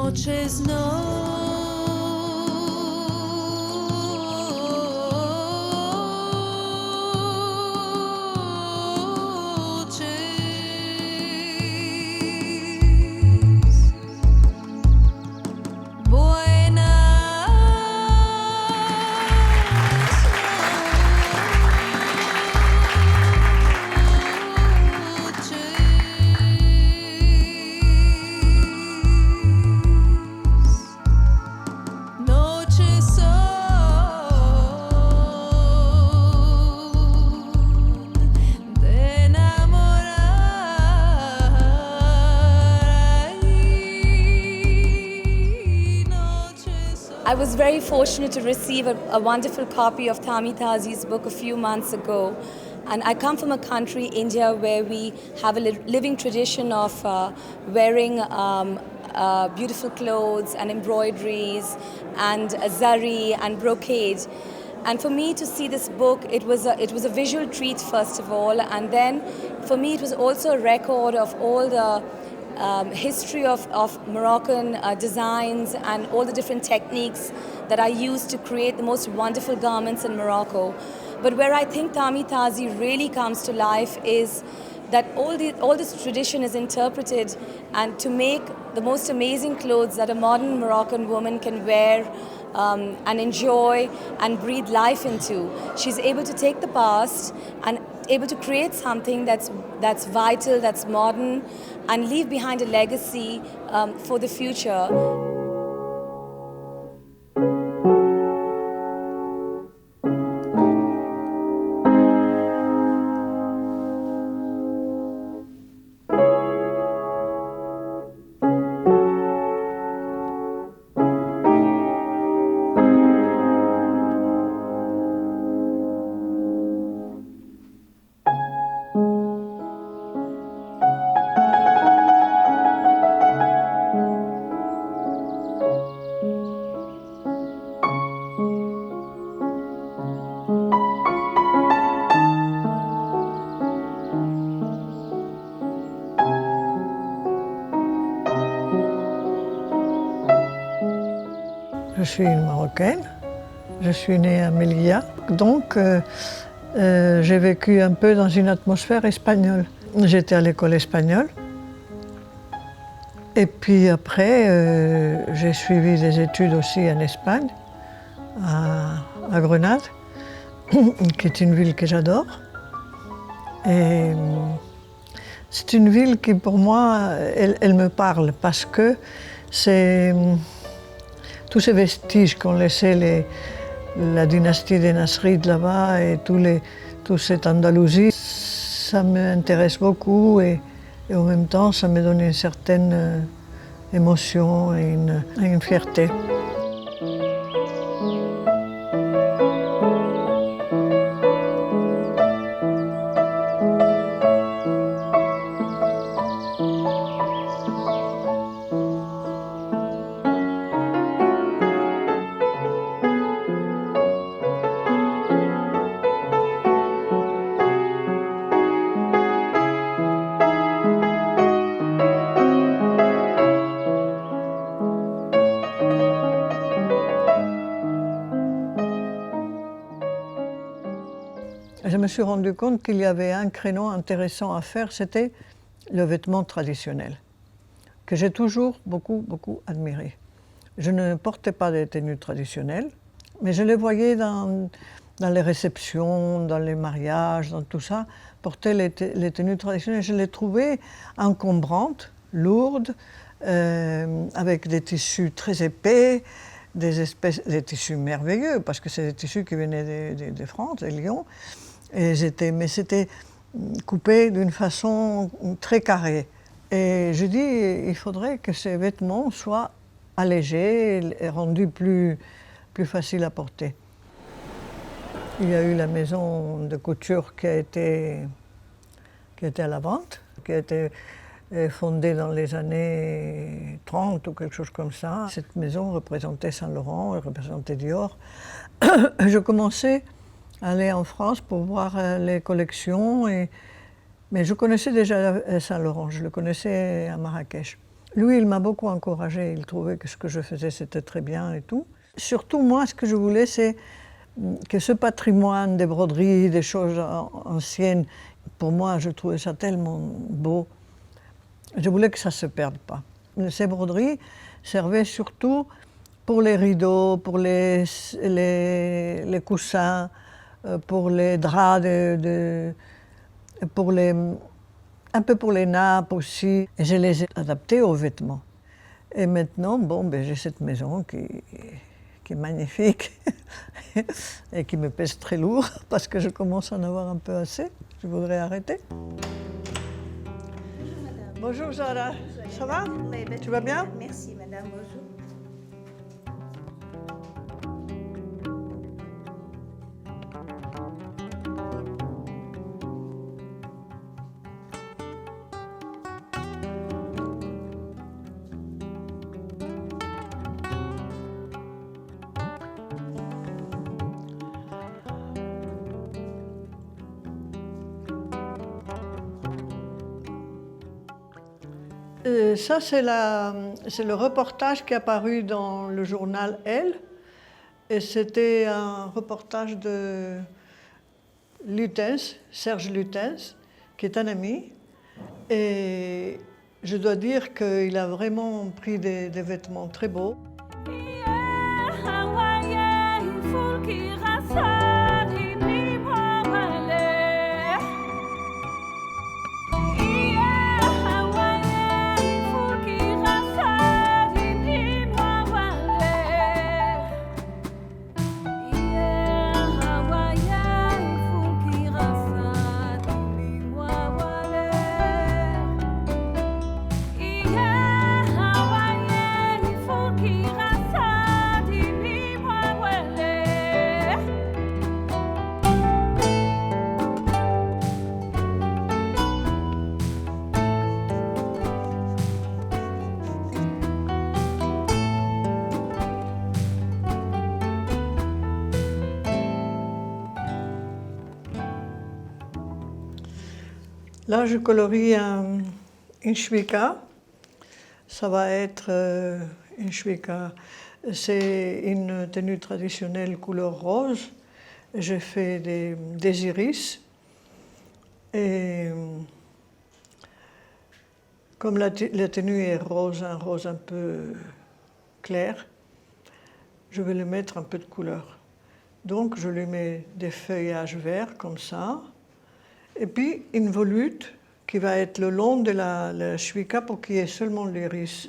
noches noches noches son de enamorar y noches son. I was very fortunate to receive a wonderful copy of Thami Tazi's book a few months ago. And I come from a country, India, where we have a living tradition of wearing beautiful clothes and embroideries and zari and brocade. And for me to see this book, it was a visual treat first of all, and then for me it was also a record of all the history of Moroccan designs and all the different techniques that I use to create the most wonderful garments in Morocco. But where I think Thami Tazi really comes to life is that all this tradition is interpreted and to make the most amazing clothes that a modern Moroccan woman can wear and enjoy and breathe life into. She's able to take the past and able to create something that's vital, that's modern, and leave behind a legacy for the future. Je suis une Marocaine, je suis née à Melilla, donc j'ai vécu un peu dans une atmosphère espagnole. J'étais à l'école espagnole et puis après j'ai suivi des études aussi en Espagne, à Grenade, qui est une ville que j'adore. Et c'est une ville qui pour moi, elle me parle parce que c'est tous ces vestiges qu'ont laissé la dynastie des Nasrides là-bas et toute cette Andalousie, ça m'intéresse beaucoup et en même temps ça me donne une certaine émotion et une fierté. Je me suis rendu compte qu'il y avait un créneau intéressant à faire, c'était le vêtement traditionnel, que j'ai toujours beaucoup admiré. Je ne portais pas des tenues traditionnelles, mais je les voyais dans les réceptions, dans les mariages, dans tout ça, porter les tenues traditionnelles. Je les trouvais encombrantes, lourdes, avec des tissus très épais, des tissus merveilleux, parce que c'est des tissus qui venaient de France, de Lyon. Mais c'était coupé d'une façon très carrée. Et je dis, il faudrait que ces vêtements soient allégés et rendus plus faciles à porter. Il y a eu la maison de couture qui a été à la vente, qui a été fondée dans les années 30 ou quelque chose comme ça. Cette maison représentait Saint-Laurent, elle représentait Dior. Je commençais à aller en France pour voir les collections, mais je connaissais déjà Saint-Laurent, je le connaissais à Marrakech. Lui, il m'a beaucoup encouragée. Il trouvait que ce que je faisais, c'était très bien et tout. Surtout, moi, ce que je voulais, c'est que ce patrimoine des broderies, des choses anciennes, pour moi, je trouvais ça tellement beau. Je voulais que ça ne se perde pas. Ces broderies servaient surtout pour les rideaux, pour les coussins, pour les draps, un peu pour les nappes aussi. Et je les ai adaptés aux vêtements. Et maintenant, j'ai cette maison qui est magnifique et qui me pèse très lourd parce que je commence à en avoir un peu assez. Je voudrais arrêter. Bonjour Zara, ça va? Tu vas bien? Merci madame, bonjour. Ça, c'est le reportage qui est apparu dans le journal Elle. Et c'était un reportage de Lutens, Serge Lutens, qui est un ami. Et je dois dire qu'il a vraiment pris des vêtements très beaux. Là, je colorie une chouïka. Ça va être une chouïka. C'est une tenue traditionnelle couleur rose. J'ai fait des iris. Et comme la tenue est rose, un rose un peu clair, je vais lui mettre un peu de couleur. Donc, je lui mets des feuillages verts comme ça. Et puis une volute qui va être le long de la chouïka pour qu'il y ait seulement l'iris.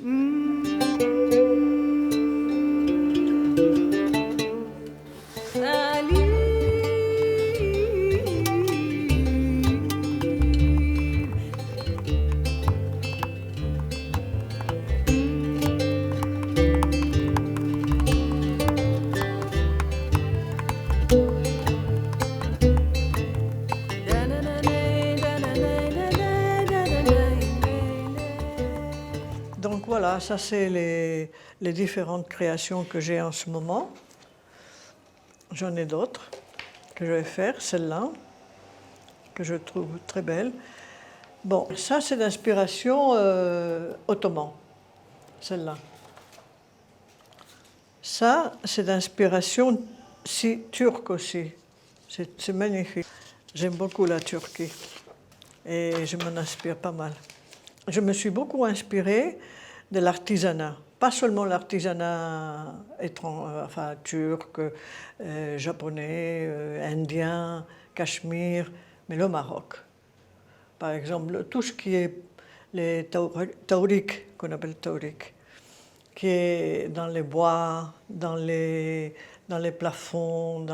Donc voilà, ça c'est les différentes créations que j'ai en ce moment. J'en ai d'autres que je vais faire, celle-là, que je trouve très belle. Bon, ça c'est d'inspiration ottoman, celle-là. Ça, c'est d'inspiration turque aussi. C'est magnifique. J'aime beaucoup la Turquie et je m'en inspire pas mal. Je me suis beaucoup inspirée de l'artisanat. Pas seulement l'artisanat turc, japonais, indien, cachemire, mais le Maroc. Par exemple, tout ce qui est les taurik, qu'on appelle taurik, qui est dans les bois, dans les plafonds,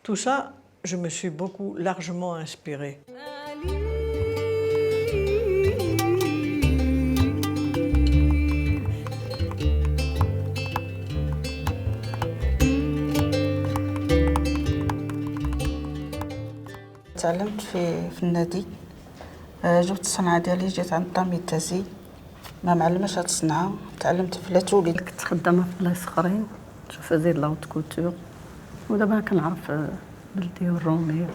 tout ça, je me suis largement inspirée. تعلمت في النادي. جبت الصنعة ديالي، جيت عند طاميتازي ما معلماش هاد الصنعة، تعلمت في لاتولي. كنت خدامة في بلايص اخرين، فازي لاوت كوتور، ودابا كنعرف بلدي والرومي،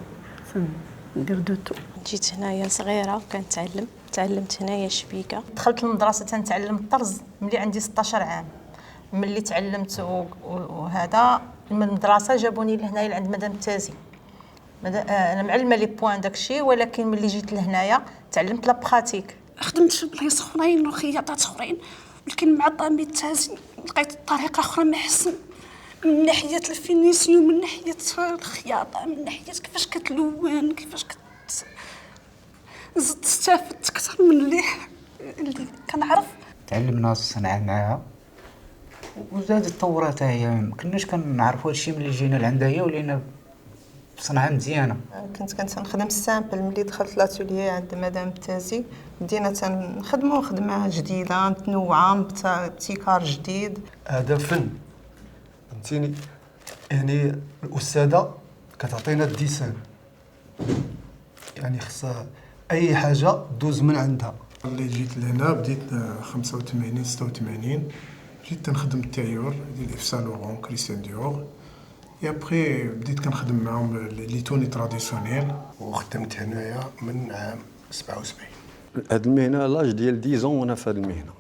ندير دوتو. جيت هنايا صغيرة وكنتعلم تعلمت هنايا شبيكه. دخلت المدرسه تنتعلم الطرز ملي عندي 16 عام. ملي تعلمت وهذا من المدرسه جابوني لهنايا لعند مدام تازي. انا معلمه لي بوان داكشي، ولكن ملي جيت لهنايا تعلمت لا براتيك. خدمت في بلايص اخرين وخياطات اخرين، ولكن مع طامي التازي لقيت طريقه اخرى محسن من ناحيه الفينيسيون، من ناحيه الخياطه، من ناحيه كيفاش كتلون، كيفاش زدت استفدت اكثر من اللي كنعرف. تعلمنا الصنعه معاها وزادت طورات هي. ما كناش كنعرفوا هادشي ملي جينا لعندها هي، ولينا صنعه مزيانه. كنت تنخدم السامبل. ملي دخلت لاتوليي عند مدام تازي بدينا تنخدموا خدمه جديده متنوعه بابتكار جديد. هذا فن فهمتيني، يعني الاستاذه كتعطينا الديسان، يعني خصها اي حاجه دوز من عندها. اللي جيت لهنا بديت 85 86 بديت تنخدم التايور ديال اف سان لورون كريستيان ديور. ابخي بديت كنخدم معاهم لي توني تراديسيونيل، وخدمت هنايا من عام 77. هاد المهنه لاج ديال 10 وانا في هاد المهنه.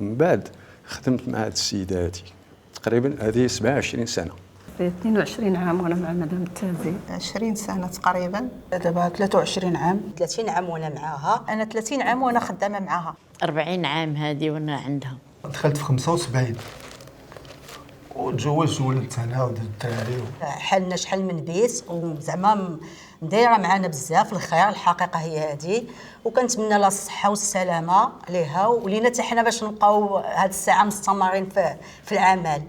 ومن بعد خدمت مع هاد السيده هادي تقريبا هذه 27 سنه. 22 عام وانا مع مدام التازي. 20 سنه تقريبا. دابا 23 عام. 30 عام وانا معاها. انا 30 عام وانا خدامه معاها. 40 عام هذه وانا عندها. دخلت في 75 وتزوجت وولدت انا ودرت الدراري. حالنا شحال من بيت وزعما دايره معنا بزاف الخير. الحقيقه هي هذه، وكنتمنى لها الصحه والسلامه عليها ولينا حتى حنا باش نبقاو هاد الساعه مستمرين في العمل.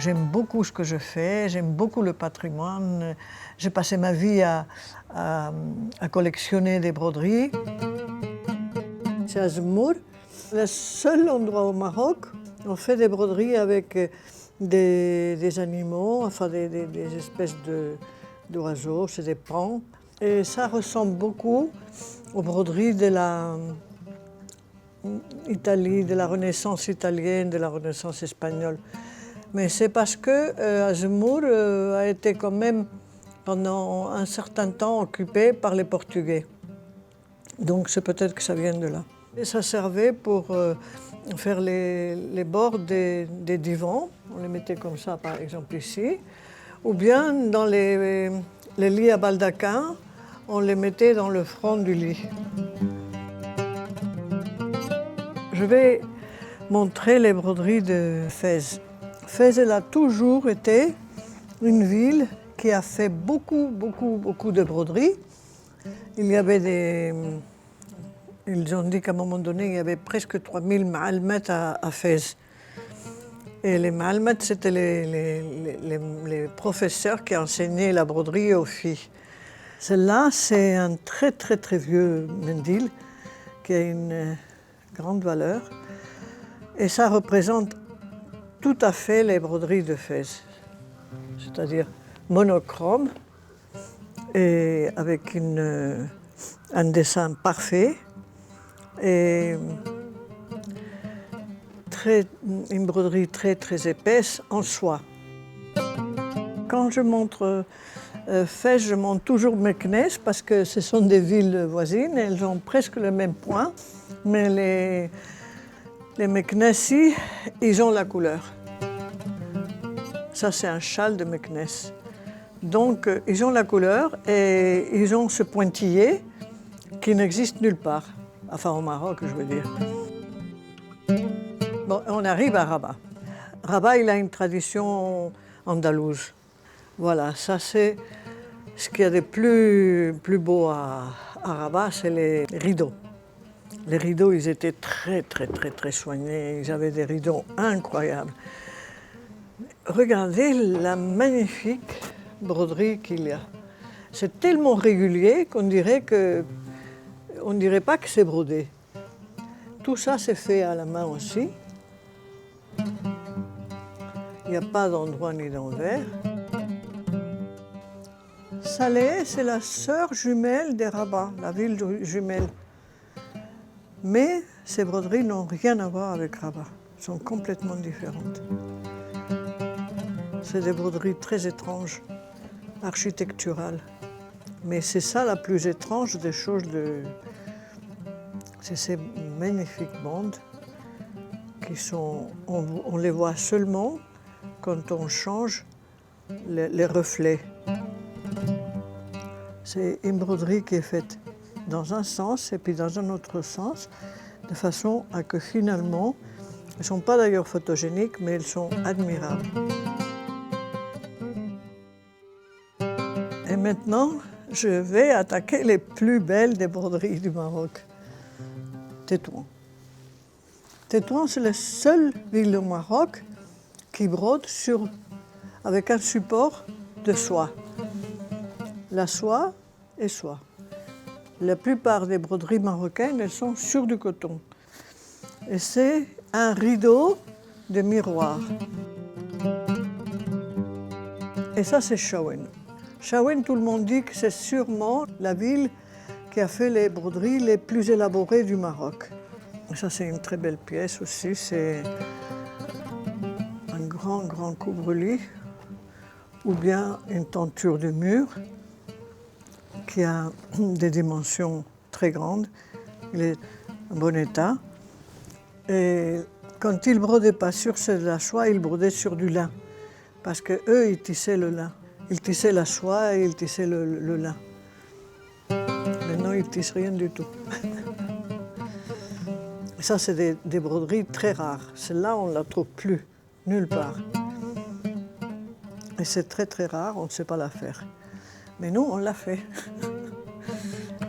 J'aime beaucoup ce que je fais, j'aime beaucoup le patrimoine. J'ai passé ma vie à collectionner des broderies. C'est à Zemmour, le seul endroit au Maroc où on fait des broderies avec des animaux, enfin des espèces d'oiseaux, c'est des pans. Et ça ressemble beaucoup aux broderies de la Italie, de la Renaissance italienne, de la Renaissance espagnole. Mais c'est parce que Zemmour a été quand même pendant un certain temps occupé par les Portugais. Donc c'est peut-être que ça vient de là. Et ça servait pour faire les bords des divans. On les mettait comme ça par exemple ici. Ou bien dans les lits à baldaquin, on les mettait dans le front du lit. Je vais montrer les broderies de Fès. Fès, elle a toujours été une ville qui a fait beaucoup de broderies. Il y avait ils ont dit qu'à un moment donné, il y avait presque 3000 ma'almet à Fès. Et les ma'almet, c'était les professeurs qui enseignaient la broderie aux filles. Celle-là, c'est un très vieux mendil qui a une grande valeur. Et ça représente tout à fait les broderies de Fès, c'est-à-dire monochrome et avec un dessin parfait et une broderie très épaisse en soie. Quand je montre Fès, je montre toujours Meknès parce que ce sont des villes voisines, elles ont presque le même point, mais les Meknessi, ils ont la couleur. Ça, c'est un châle de Meknès. Donc, ils ont la couleur et ils ont ce pointillé qui n'existe nulle part. Enfin, au Maroc, je veux dire. Bon, on arrive à Rabat. Rabat, il a une tradition andalouse. Voilà, ça c'est ce qu'il y a de plus beau à Rabat, c'est les rideaux. Les rideaux, ils étaient très soignés. Ils avaient des rideaux incroyables. Regardez la magnifique broderies qu'il y a. C'est tellement régulier qu'on dirait pas que c'est brodé. Tout ça, c'est fait à la main aussi. Il n'y a pas d'endroit ni d'envers. Salé, c'est la sœur jumelle des Rabat, la ville jumelle. Mais ces broderies n'ont rien à voir avec Rabat. Elles sont complètement différentes. C'est des broderies très étranges, architecturales. Mais c'est ça la plus étrange des choses. C'est ces magnifiques bandes qui sont... On les voit seulement quand on change les reflets. C'est une broderie qui est faite dans un sens et puis dans un autre sens, de façon à que finalement, elles ne sont pas d'ailleurs photogéniques, mais elles sont admirables. Et maintenant, je vais attaquer les plus belles des broderies du Maroc. Tétouan. Tétouan, c'est la seule ville au Maroc qui brode avec un support de soie. La soie est soie. La plupart des broderies marocaines, elles sont sur du coton. Et c'est un rideau de miroir. Et ça, c'est Chaouine. Chaouine, tout le monde dit que c'est sûrement la ville qui a fait les broderies les plus élaborées du Maroc. Et ça, c'est une très belle pièce aussi. C'est un grand couvre-lit ou bien une tenture de mur qui a des dimensions très grandes. Il est en bon état. Et quand ils ne brodaient pas sur de la soie, ils brodaient sur du lin. Parce qu'eux, ils tissaient le lin. Ils tissaient la soie et ils tissaient le lin. Maintenant, ils ne tissent rien du tout. Et ça, c'est des broderies très rares. Celle-là, on ne la trouve plus, nulle part. Et c'est très rare, on ne sait pas la faire. Mais nous, on l'a fait.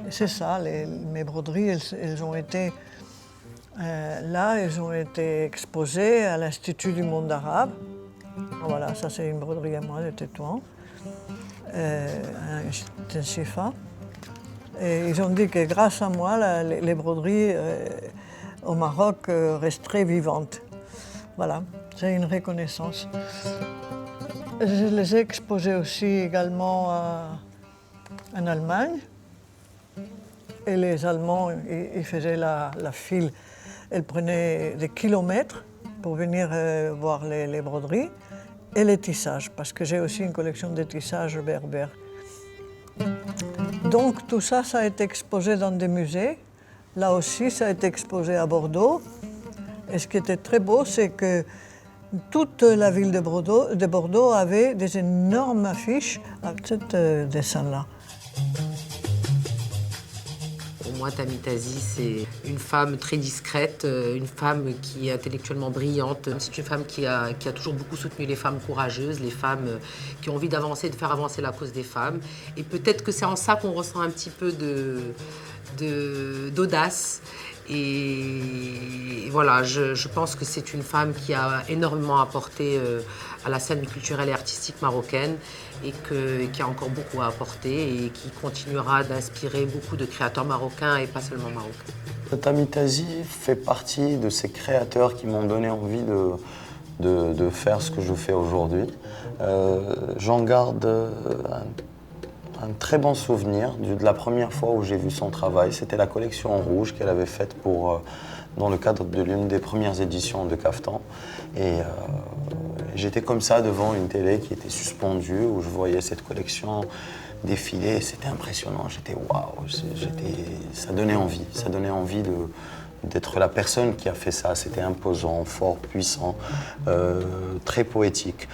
Et c'est ça, mes broderies, elles ont été là, elles ont été exposées à l'Institut du monde arabe. Voilà, ça c'est une broderie à moi de Tétouan, un chifa. Et ils ont dit que grâce à moi, les broderies au Maroc resteraient vivantes. Voilà, c'est une reconnaissance. Je les ai exposées aussi également en Allemagne. Et les Allemands, ils faisaient la file. Ils prenaient des kilomètres pour venir voir les broderies et les tissages, parce que j'ai aussi une collection de tissages berbères. Donc tout ça, ça a été exposé dans des musées. Là aussi, ça a été exposé à Bordeaux. Et ce qui était très beau, c'est que toute la ville de Bordeaux avait des énormes affiches avec ce dessin-là. Pour moi, Tami Tazi, c'est une femme très discrète, une femme qui est intellectuellement brillante. C'est une femme qui a toujours beaucoup soutenu les femmes courageuses, les femmes qui ont envie d'avancer, de faire avancer la cause des femmes. Et peut-être que c'est en ça qu'on ressent un petit peu d'audace. Et voilà, je pense que c'est une femme qui a énormément apporté à la scène culturelle et artistique marocaine et qui a encore beaucoup à apporter et qui continuera d'inspirer beaucoup de créateurs marocains et pas seulement marocains. Tami Tazi fait partie de ces créateurs qui m'ont donné envie de faire ce que je fais aujourd'hui. J'en garde un très bon souvenir de la première fois où j'ai vu son travail. C'était la collection en rouge qu'elle avait faite dans le cadre de l'une des premières éditions de Kaftan. Et j'étais comme ça devant une télé qui était suspendue, où je voyais cette collection défiler. C'était impressionnant. J'étais waouh, ça donnait envie. Ça donnait envie d'être la personne qui a fait ça. C'était imposant, fort, puissant, très poétique.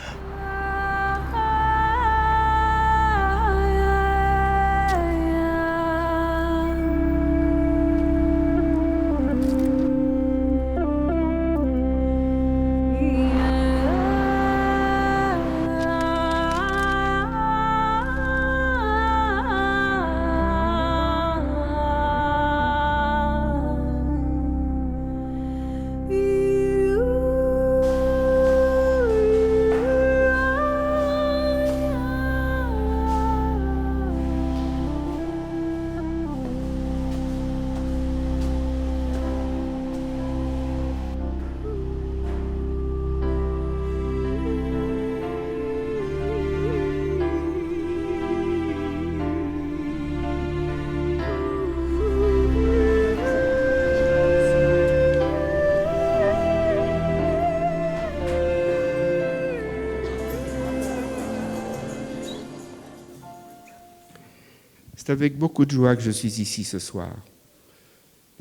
C'est avec beaucoup de joie que je suis ici ce soir.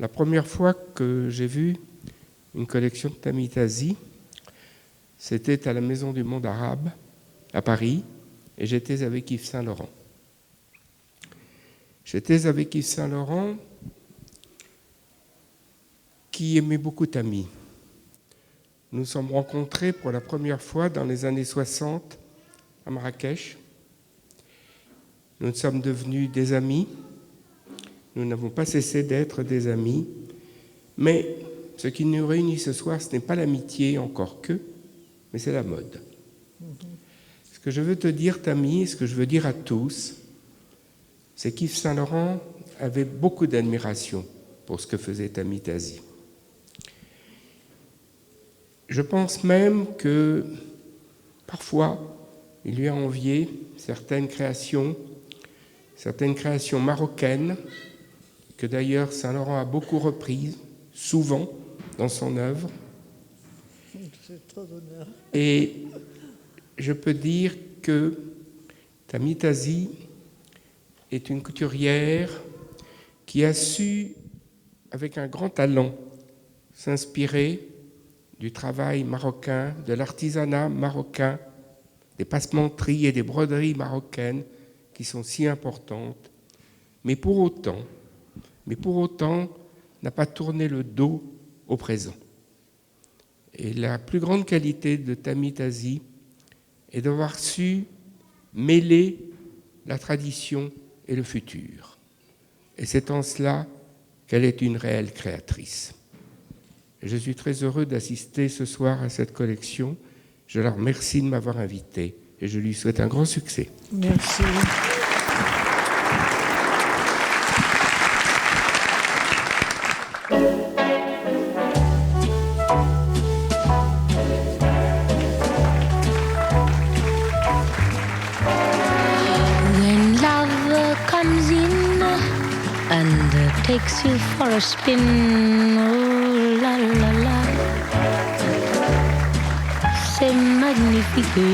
La première fois que j'ai vu une collection de Tami Tazi, c'était à la Maison du Monde Arabe, à Paris, et j'étais avec Yves Saint-Laurent. J'étais avec Yves Saint-Laurent, qui aimait beaucoup Tami. Nous nous sommes rencontrés pour la première fois dans les années 60 à Marrakech. Nous sommes devenus des amis. Nous n'avons pas cessé d'être des amis. Mais ce qui nous réunit ce soir, ce n'est pas l'amitié, encore que, mais c'est la mode. Ce que je veux te dire, Tami, et ce que je veux dire à tous, c'est qu'Yves Saint-Laurent avait beaucoup d'admiration pour ce que faisait Tami Tazi. Je pense même que parfois, il lui a envié certaines créations marocaines, que d'ailleurs Saint-Laurent a beaucoup reprises, souvent dans son œuvre. C'est trop d'honneur. Et je peux dire que Tami Tazi est une couturière qui a su, avec un grand talent, s'inspirer du travail marocain, de l'artisanat marocain, des passementeries et des broderies marocaines qui sont si importantes, mais pour autant, n'a pas tourné le dos au présent. Et la plus grande qualité de Tami Tazi est d'avoir su mêler la tradition et le futur. Et c'est en cela qu'elle est une réelle créatrice. Et je suis très heureux d'assister ce soir à cette collection. Je la remercie de m'avoir invité et je lui souhaite un grand succès. Merci. When love comes in and takes you for a spin, oh la la la, c'est magnifique.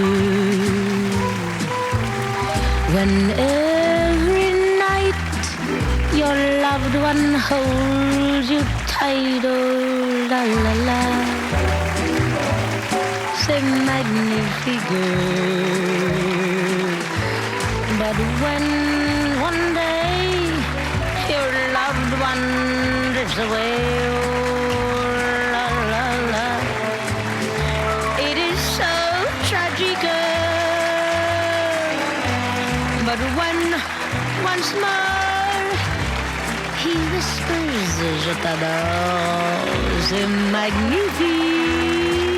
When every night your loved one holds you tight, oh la la la, c'est magnifique. But when one day your loved one drifts away, oh la la la, it is so tragic. But when once more he whispers, je t'adore, c'est magnifique.